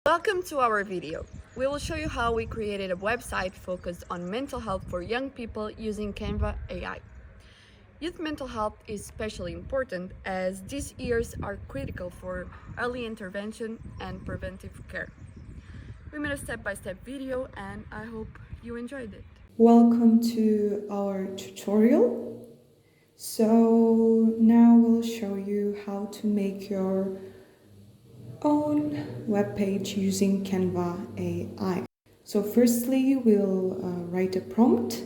Welcome to our video. We will show you how we created a website focused on mental health for young people using Canva AI. Youth mental health is especially important as these years are critical for early intervention and preventive care. We made a step-by-step video and I hope you enjoyed it. Welcome to our tutorial. So now we'll show you how to make your own web page using Canva AI. So firstly, we'll write a prompt,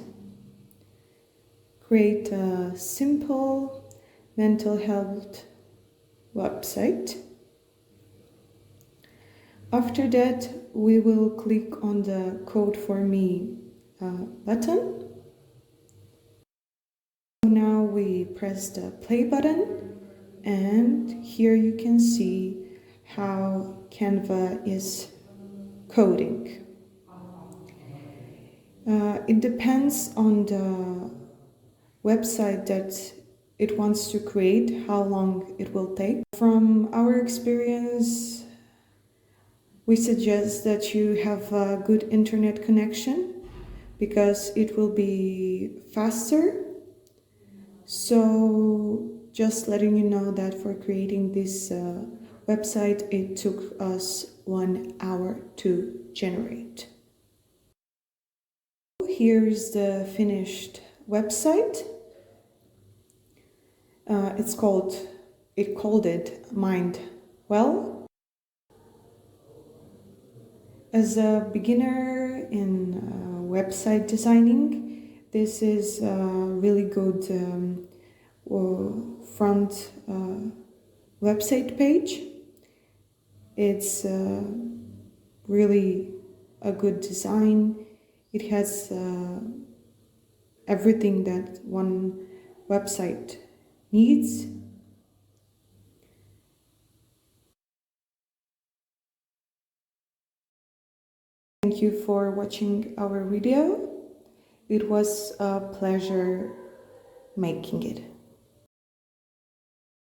create a simple mental health website. After that, we will click on the Code for Me button. Now we press the play button, and here you can see how Canva is coding. It depends on the website that it wants to create, how long it will take. From our experience, we suggest that you have a good internet connection because it will be faster. So just letting you know that for creating this website, it took us 1 hour to generate. Here's the finished website. It called it Mind Well. As a beginner in website designing, this is a really good front website page. It's really a good design. It has everything that one website needs. Thank you for watching our video. It was a pleasure making it.